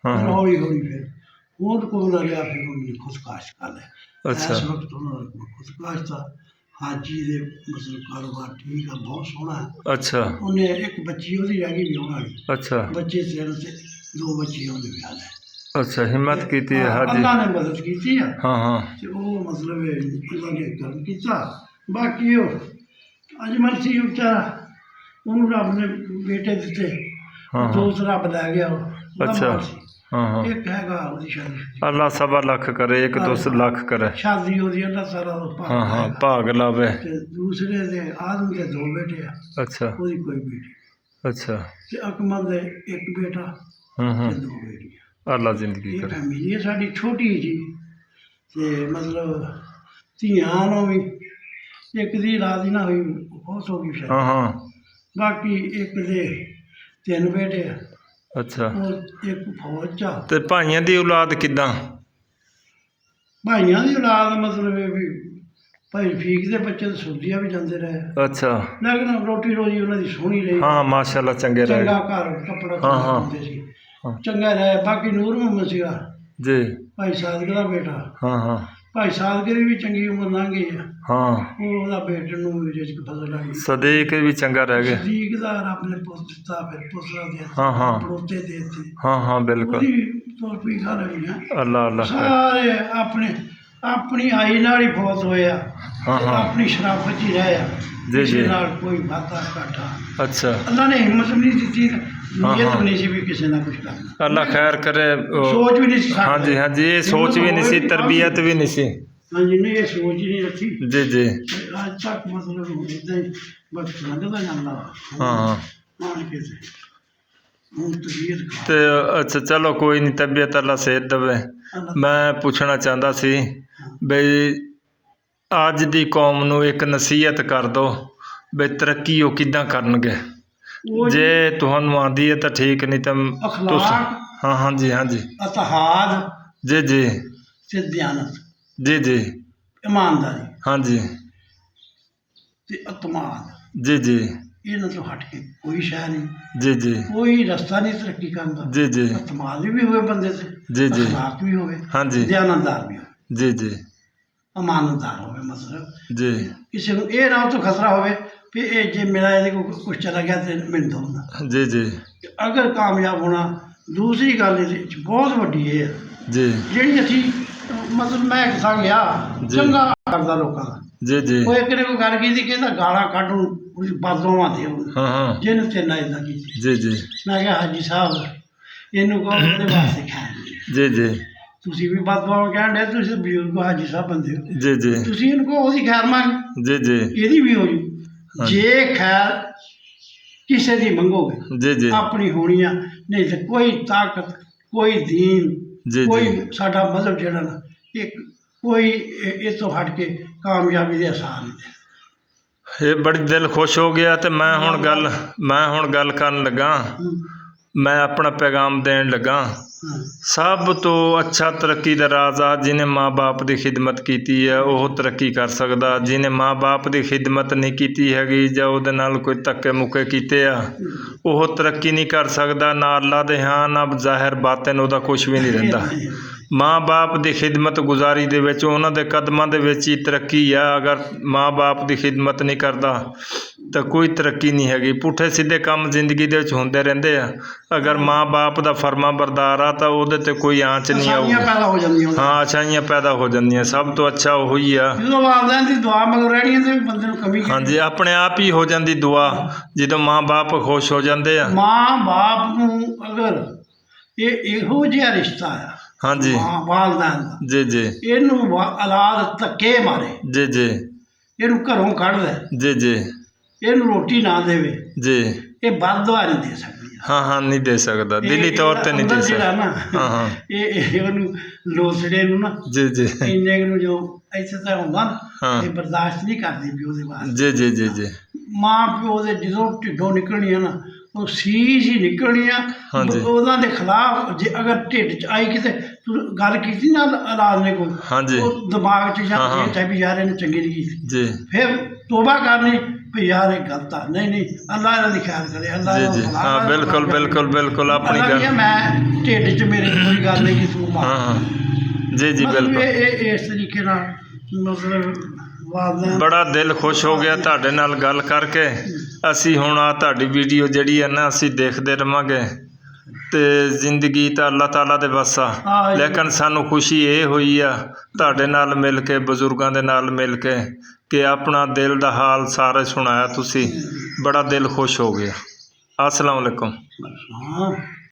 ਹਾਂ ਫਿਰ ਹਾਂ ਹੌਲੀ ਹੌਲੀ ਫਿਰ ਹੋਰ ਕੋਲ ਨਾ ਲਿਆ, ਫਿਰ ਉਹਨੇ ਖੁਦਕਾਸ਼ ਕਰ ਲਿਆ। ਅੱਛਾ ਇਸ ਵਕਤ ਉਹਨਾਂ ਦਾ ਖੁਦਕਾਸ਼ ਦਾ ਹਾਜੀ ਦੇ ਮਤਲਬ ਕਾਰੋਬਾਰ ਠੀਕ ਆ, ਬਹੁਤ ਸੋਹਣਾ ਹੈ। ਅੱਛਾ ਉਹਨੇ ਇੱਕ ਬੱਚੀ ਉਹਦੀ ਰਹਿ ਗਈ ਵਿਆਹੁਣ ਵਾਲੀ, ਅੱਛਾ ਬੱਚੇ ਸਿਰ ਤੇ ਦੋ ਬੱਚੇ ਉਹਦੇ ਵਿਆਹ ਲੈ। ਅੱਛਾ ਹਿੰਮਤ ਕੀਤੀ ਹੈ ਹਾਜੀ ਅੱਲਾ ਨੇ ਮਦਦ ਕੀਤੀ ਆ ਹਾਂ ਹਾਂ ਤੇ ਉਹ ਮਤਲਬ ਅੱਲਾ ਨੇ ਕਰਮ ਕੀਤਾ। ਬਾਕੀ ਉਹ ਅਜਮਲ ਸੀ ਵਿਚਾਰਾ, ਉਹਨੂੰ ਰੱਬ ਨੇ ਬੇਟੇ ਦਿੱਤੇ, ਹਾਂ ਹਾਂ ਦੋਸਤ ਰੱਬ ਲੈ ਗਿਆ। ਉਹਦਾ ਅੱਛਾ। ਮਾਲ ਸੀ। ਹਾਂ ਹਾਂ ਇੱਕ ਹੈਗਾ ਉਹਦੀ ਸ਼ਾਦੀ, ਅੱਲਾ ਸਵਾ ਲੱਖ ਕਰੇ ਇੱਕ ਦੋ ਲੱਖ ਕਰੇ ਸ਼ਾਦੀ ਉਹਦੀ ਅੱਲਾ ਸਾਰਾ ਉਹ ਭਾਗ ਹਾਂ ਹਾਂ ਲਾਏਗਾ। ਭਾਗ ਲਾਵੇ ਤੇ ਦੂਸਰੇ ਦੇ ਆਦਮ ਦੇ ਦੋ ਬੇਟੇ ਆ, ਅੱਛਾ ਉਹਦੀ ਕੋਈ ਬੇਟੀ। ਅੱਛਾ ਤੇ ਅਕਮਲ ਦੇ ਇੱਕ ਬੇਟਾ ਹੂੰ ਹੂੰ ਤੇ ਦੋ ਬੇਟੀਆਂ। ਅੱਲਾ ਜ਼ਿੰਦਗੀ ਇਹ ਕਰੇ ਫੈਮਿਲੀ ਹੈ ਸਾਡੀ ਛੋਟੀ ਜੀ। ਤੇ ਮਤਲਬ ਧੀਆਂ ਨੂੰ ਵੀ ਇੱਕ ਦੀ ਰਾਜ਼ੀ ਨਾ ਹੋਈ, ਬਹੁਤ ਹੋ ਗਈ ਸ਼ਾਇਦ। ਹਾਂ ਹਾਂ ਬਾਕੀ ਇੱਕ ਦੇ ਤਿੰਨ ਬੇਟੇ ਆ, ਅੱਛਾ ਉਹ ਇੱਕ ਫੌਜ 'ਚ ਆ। ਤੇ ਭਾਈਆਂ ਦੀ ਔਲਾਦ ਕਿੱਦਾਂ ਭਾਈਆਂ ਦੀ ਔਲਾਦ ਮਤਲਬ ਇਹ ਵੀ ਭਾਈ ਫੀਕ ਦੇ ਬੱਚੇ ਤਾਂ ਸੂਦੀਆਂ ਵੀ ਜਾਂਦੇ ਰਹੇ, ਅੱਛਾ ਲੇਕਿਨ ਰੋਟੀ ਰੋਜੀ ਉਹਨਾਂ ਦੀ ਸੋਹਣੀ ਰਹੀ। ਹਾਂ ਮਾਸ਼ਾਅੱਲਾ ਚੰਗੇ ਰਹੇ ਚੰਗਾ ਘਰ ਕੱਪੜਾ ਹਾਂ, ਹਾਂ। ਪਾਉਂਦੇ ਸੀ, ਹਾਂ। ਚੰਗਾ ਰਹੇ। ਬਾਕੀ ਨੂਰ ਮੁਹੰਮਦ ਸੀਗਾ ਜੀ ਭਾਈ ਸਾਦਕ ਦਾ ਬੇਟਾ। ਹਾਂ ਹਾਂ ਭਾਈ ਸਾਦਕ ਦੀ ਵੀ ਚੰਗੀ ਉਮਰ ਲੰਘ ਗਈ ਆ। ਹਾਂ ਉਹ ਉਹਦਾ ਬੇਟੇ ਨੂੰ ਵੀ ਰਿਜ਼ਕ ਫਜ਼ਲ ਆ ਗਈ। ਸਦੀਕ ਵੀ ਚੰਗਾ ਰਹਿ ਗਿਆ ਸਦੀਕ ਦਾ ਰੱਬ ਨੇ ਪੁੱਤ ਦਿੱਤਾ, ਫਿਰ ਪੁੱਤਰਾ ਦੇ ਹਾਂ, ਹਾਂ। ਪੜੋਤੇ ਦੇ ਦਿੱਤੇ। ਹਾਂ ਹਾਂ ਬਿਲकुल ਉਹਦੀ ਤੋਰ ਵੀ ਗੱਲ ਹੋਈ ਆ। ਅੱਲਾ ਅੱਲਾ ਖੈਰ। ਸਾਰੇ ਆਪਣੀ ਆਈ ਨਾਲ ਹੀ ਫੌਤ ਹੋਏ ਆ। ਹਾਂ, ਤੇ ਹਾਂ। ਆਪਣੀ ਸ਼ਰਾਫਤ 'ਚ ਹੀ ਰਹੇ ਆ। ਜੀ, ਕਿਸੇ ਜੀ। ਨਾਲ ਕੋਈ ਵਾਧਾ ਘਾਟਾ ਅੱਛਾ ਅੱਲਾ ਨੇ ਹਿੰਮਤ ਵੀ ਨਹੀਂ ਦਿੱਤੀ, ਹਾਂ, ਨੀਅਤ ਹਾਂ। ਵੀ ਨਹੀਂ ਸੀ ਵੀ ਕਿਸੇ ਨਾਲ ਕੁਝ ਕਰਨਾ। ਅੱਲਾ ਖੈਰ ਕਰੇ ਸੋਚ ਵੀ ਨਹੀਂ ਸੀ ਸਾਡੇ। ਹਾਂਜੀ ਹਾਂਜੀ ਇਹ ਸੋਚ ਵੀ ਨਹੀਂ ਸੀ ਤਰਬੀਅਤ ਵੀ ਨਹੀਂ ਸੀ ਹਾਂਜੀ ਨਹੀਂ ਇਹ ਸੋਚ ਹੀ ਨਹੀਂ ਰੱਖੀ। ਜੀ ਜੀ ਤੇ ਅੱਜ ਤੱਕ ਮਤਲਬ ਇੱਦਾਂ ਹੀ ਬਸ ਲੰਘਦਾ ਜਾਂਦਾ ਵਾ। ਹਾਂ ਹਾਂ ਮਾਣ ਕੇ ਤੇ ਹੁਣ ਤਬੀਅਤ ਖਰਾਬ। ਤੇ ਅੱਛਾ ਚਲੋ ਕੋਈ ਨਹੀਂ ਤਬੀਅਤ ਅੱਲਾ ਸਿਹਤ ਦੇਵੇ ਅੱਲਾ ਮੈਂ ਪੁੱਛਣਾ ਚਾਹੁੰਦਾ ਸੀ ਬਈ ਅੱਜ ਦੀ ਕੌਮ ਨੂੰ ਇੱਕ ਨਸੀਹਤ ਕਰ ਦਿਓ ਬਈ ਤਰੱਕੀ ਉਹ ਕਿੱਦਾਂ ਕਰਨਗੇ ਉਹ ਜੇ ਤੁਹਾਨੂੰ ਆਉਂਦੀ ਹੈ ਤਾਂ ਠੀਕ ਨਹੀਂ ਤਾਂ ਅਖਲਾਕ, ਹਾਂ ਹਾਂਜੀ ਹਾਂਜੀ ਇਤਿਹਾਦ ਜੀ ਜੀ ਤੇ ਦਿਆਨਤ, ਜੀ ਜੀ ਇਮਾਨਦਾਰੀ ਹਾਂਜੀ ਤੇ ਅਤਮਾਦ, ਜੀ ਜੀ ਇਹਨਾਂ ਤੋਂ ਹਟ ਕੇ ਕੋਈ ਸ਼ੈ ਨਹੀਂ, ਜੀ ਜੀ ਕੋਈ ਰਸਤਾ ਨਹੀਂ ਤਰੱਕੀ ਕਰਨ ਦਾ। ਜੀ ਜੀ ਅਤਮਾਦ ਵੀ ਹੋਵੇ ਬੰਦੇ ਤੇ, ਜੀ, ਜੀ। ਅਖਲਾਕ ਵੀ ਹੋਵੇ, ਹਾਂਜੀ ਦਿਆਨਤਦਾਰ ਵੀ ਹੋਵੇ। ਜੀ ਜੀ ਇਮਾਨਦਾਰ ਹੋਵੇ, ਮਤਲਬ ਜੀ ਕਿਸੇ ਨੂੰ ਇਹ ਨਾ ਉਹ ਤੋਂ ਖਤਰਾ ਹੋਵੇ ਵੀ ਇਹ ਜੇ ਮੇਰਾ ਇਹਦੇ ਕੋਲ ਕੁਛ ਚਲਾ ਗਿਆ ਤੇ ਮੈਨੂੰ ਦਊਗਾ। ਜੀ ਜੀ ਅਗਰ ਕਾਮਯਾਬ ਹੋਣਾ। ਦੂਸਰੀ ਗੱਲ ਇਹਦੇ ਵਿੱਚ ਬਹੁਤ ਵੱਡੀ ਇਹ ਹੈ ਜੀ ਜਿਹੜੀ ਅਸੀਂ ਮਤਲਬ ਮੈਂ ਕਿਸਾ ਗਿਆ ਜੀ। ਚੰਗਾ ਕਰਦਾ ਲੋਕਾਂ ਦਾ। ਜੀ ਜੀ ਉਹ ਇੱਕ ਨੇ ਕੋਈ ਗੱਲ ਕੀਤੀ, ਕਹਿੰਦਾ ਗਾਲਾਂ ਕੱਢ ਉਹਦੀ ਬਦਦੁਆਵਾਂ ਦੇ ਉਹਨੂੰ, ਹਾਂ ਹਾਂ ਜਿਹਨੂੰ ਤੇ ਨਾ ਇਦਾਂ ਕੀਤੀ। ਜੀ ਜੀ ਮੈਂ ਕਿਹਾ ਹਾਜੀ ਸਾਹਿਬ ਇਹਨੂੰ ਕਹੋ ਉਹਦੇ ਵਾਸਤੇ ਖੈਰ। ਜੀ ਜੀ ਤੁਸੀਂ ਵੀ ਬਦਦੁਆਵਾਂ ਕਹਿਣ ਦੇ, ਤੁਸੀਂ ਬਜ਼ੁਰਗ ਹਾਜੀ ਸਾਹਿਬ ਬੰਦੇ ਹੋ, ਜੀ ਜੀ ਤੁਸੀਂ ਇਹਨੂੰ ਕਹੋ ਉਹਦੀ ਖੈਰ ਮੰਗ, ਜੀ ਜੀ ਇਹਦੀ ਵੀ ਹੋ ਜੂ। ਜੇ ਖੈਰ ਕਿਸੇ ਦੀ ਮੰਗੋਗੇ ਜੀ ਜੀ ਆਪਣੀ ਹੋਣੀ ਆ, ਨਹੀਂ ਤੇ ਕੋਈ ਤਾਕਤ, ਕੋਈ ਦੀਨ, ਜੀ ਕੋਈ ਜੀ ਸਾਡਾ ਮਜ਼ਹਬ ਜਿਹੜਾ ਨਾ ਇੱਕ ਕੋਈ ਇਹ ਤੋਂ ਹਟ ਕੇ ਕਾਮਯਾਬੀ ਦੇ ਆਸਾਨ ਨਹੀਂ। ਇਹ ਬੜੀ ਦਿਲ ਖੁਸ਼ ਹੋ ਗਿਆ ਤੇ ਮੈਂ ਹੁਣ ਗੱਲ ਕਰਨ ਲੱਗਾ। ਮੈਂ ਆਪਣਾ ਪੈਗਾਮ ਦੇਣ ਲੱਗਾ। ਸਭ ਤੋਂ ਅੱਛਾ ਤਰੱਕੀ ਦਾ ਰਾਜ਼ ਆ, ਜਿਹਨੇ ਮਾਂ ਬਾਪ ਦੀ ਖਿਦਮਤ ਕੀਤੀ ਹੈ ਉਹ ਤਰੱਕੀ ਕਰ ਸਕਦਾ। ਜਿਹਨੇ ਮਾਂ ਬਾਪ ਦੀ ਖਿਦਮਤ ਨਹੀਂ ਕੀਤੀ ਹੈਗੀ ਜਾਂ ਉਹਦੇ ਨਾਲ ਕੋਈ ਧੱਕੇ ਮੁੱਕੇ ਕੀਤੇ ਆ, ਉਹ ਤਰੱਕੀ ਨਹੀਂ ਕਰ ਸਕਦਾ। ਨਾ ਅੱਲਾ ਦੇ ਹਾਂ ਨਾ ਜ਼ਾਹਿਰ ਬਾਤਨ ਉਹਦਾ ਕੁਝ ਵੀ ਨਹੀਂ ਰਹਿੰਦਾ। ਮਾਂ ਬਾਪ ਦੀ ਖਿਦਮਤ ਗੁਜ਼ਾਰੀ ਦੇ ਵਿੱਚ ਉਹਨਾਂ ਦੇ ਕਦਮਾਂ ਦੇ ਵਿੱਚ ਹੀ ਤਰੱਕੀ ਆ। ਅਗਰ ਮਾਂ ਬਾਪ ਦੀ ਖਿਦਮਤ ਨਹੀਂ ਕਰਦਾ ਤਾਂ ਕੋਈ ਤਰੱਕੀ ਨਹੀਂ ਹੈਗੀ। ਪੁੱਠੇ ਸਿੱਧੇ ਕੰਮ ਜ਼ਿੰਦਗੀ ਦੇ ਵਿੱਚ ਹੁੰਦੇ ਰਹਿੰਦੇ ਆ। ਅਗਰ ਮਾਂ ਬਾਪ ਦਾ ਫਰਮਾ ਬਰਦਾਰ ਆ ਤਾਂ ਉਹਦੇ ਤੇ ਕੋਈ ਆਂਚ ਨਹੀਂ ਆਊਗੀ। ਪੈਦਾ ਹੋ ਜਾਂਦੀਆਂ। ਹਾਂ ਅੱਛਾਈਆਂ ਪੈਦਾ ਹੋ ਜਾਂਦੀਆਂ। ਸਭ ਤੋਂ ਅੱਛਾ ਉਹੀ ਆ। ਜਦੋਂ ਵਾਲਦਿਆਂ ਦੀ ਦੁਆ ਮਗਰ ਰਹਿਣੀ ਤੇ ਬੰਦੇ ਨੂੰ ਕਮੀ ਹਾਂਜੀ ਆਪਣੇ ਆਪ ਹੀ ਹੋ ਜਾਂਦੀ ਦੁਆ ਜਦੋਂ ਮਾਂ ਬਾਪ ਖੁਸ਼ ਹੋ ਜਾਂਦੇ ਆ। ਮਾਂ ਬਾਪ ਨੂੰ ਅਗਰ ਇਹੋ ਜਿਹਾ ਰਿਸ਼ਤਾ ਆ ਹਾਂਜੀ ਵਾਲਦਿਆਂ ਦਾ, ਜੀ ਜੀ ਇਹਨੂੰ ਔਲਾਦ ਧੱਕੇ ਮਾਰੇ, ਜੀ ਜੀ ਇਹਨੂੰ ਘਰੋਂ ਕੱਢ ਦੇ, ਜੀ ਜੀ ਇਹਨੂੰ ਰੋਟੀ ਨਾ ਦੇਵੇ, ਜੀ ਇਹ ਬਦਦੁਆ ਨਹੀਂ ਦੇ ਸਕਦੀ। ਹਾਂ ਹਾਂ ਨਹੀਂ ਦੇ ਸਕਦਾ, ਦਿਲੀ ਤੌਰ ਤੇ ਨਹੀਂ ਦੇ ਸਕਦਾ। ਨਾ ਹਾਂ ਹਾਂ ਇਹ ਉਹਨੂੰ ਲੋਸੜੇ ਨੂੰ ਨਾ ਜੀ ਜੀ ਇੰਨੇ ਨੂੰ ਜੋ ਇੱਥੇ ਤਾਂ ਹੁੰਦਾ ਨਾ ਹਾਂ ਇਹ ਬਰਦਾਸ਼ਤ ਨਹੀਂ ਕਰਦੀ ਵੀ ਉਹਦੇ ਬਾਅਦ ਜੀ ਜੀ ਜੀ ਜੀ ਮਾਂ ਪਿਓ ਦੇ ਜਦੋਂ ਢਿੱਡੋਂ ਨਿਕਲਣੀ ਆ ਨਾ ਉਹ ਸੀਸ ਹੀ ਨਿਕਲਣੀ ਆ। ਹਾਂਜੀ। ਉਹਨਾਂ ਦੇ ਖਿਲਾਫ ਜੇ ਅਗਰ ਢਿੱਡ 'ਚ ਆਈ ਕਿਤੇ ਤੂੰ ਗੱਲ ਕੀਤੀ ਨਾ ਔਲਾਦ ਨੇ ਕੋਈ, ਹਾਂਜੀ ਉਹ ਦਿਮਾਗ 'ਚ ਹਾਂ, ਜਾਂ ਹਾਂ। ਇਹ ਵੀ ਯਾਰ ਇਹਨੇ ਚੰਗੀ ਨਹੀਂ ਕੀਤੀ, ਜੀ ਫਿਰ ਤੋਬਾ ਕਰਨੀ ਵੀ ਯਾਰ ਇਹ ਗਲਤ ਆ। ਨਹੀਂ ਅੱਲਾ ਇਹਨਾਂ ਦੀ ਖੈਰ ਕਰੇ, ਅੱਲਾ ਜੀ ਇਹਨਾਂ ਜੀ ਨੂੰ ਭਲਾ ਹਾਂ ਕਰੇ। ਬਿਲਕੁਲ ਬਿਲਕੁਲ ਬਿਲਕੁਲ ਆਪਣੀ ਅੱਲਾ ਗੱਲ ਕਹਿੰਦਾ ਮੈਂ ਢਿੱਡ 'ਚ ਮੇਰੇ ਕੋਈ ਗੱਲ ਨਹੀਂ ਕਿ ਤੂੰ ਹਾਂ ਮਾਰ। ਹਾਂ ਜੀ ਜੀ ਮਤਲਬ ਬਿਲਕੁਲ ਇਹ ਇਸ ਤਰੀਕੇ ਨਾਲ ਮਤਲਬ ਵਾਲਦਿਆਂ ਬੜਾ ਦਿਲ ਖੁਸ਼ ਹੋ ਗਿਆ ਤੁਹਾਡੇ ਨਾਲ ਗੱਲ ਕਰਕੇ। ਅਸੀਂ ਹੁਣ ਆ ਤੁਹਾਡੀ ਵੀਡੀਓ ਜਿਹੜੀ ਹੈ ਨਾ ਅਸੀਂ ਦੇਖਦੇ ਰਹਾਂਗੇ ਤੇ ਜ਼ਿੰਦਗੀ ਤਾਂ ਅੱਲਾਹ ਤਾਲਾ ਦੇ ਵੱਸ ਆ। ਹਾਂ। ਲੇਕਿਨ ਸਾਨੂੰ ਖੁਸ਼ੀ ਇਹ ਹੋਈ ਆ ਤੁਹਾਡੇ ਨਾਲ ਮਿਲ ਕੇ, ਬਜ਼ੁਰਗਾਂ ਦੇ ਨਾਲ ਮਿਲ ਕੇ, ਕਿ ਆਪਣਾ ਦਿਲ ਦਾ ਹਾਲ ਸਾਰੇ ਸੁਣਾਇਆ ਤੁਸੀਂ। ਬੜਾ ਦਿਲ ਖੁਸ਼ ਹੋ ਗਿਆ। अस्सलाम वालेकुम। ਹਾਂ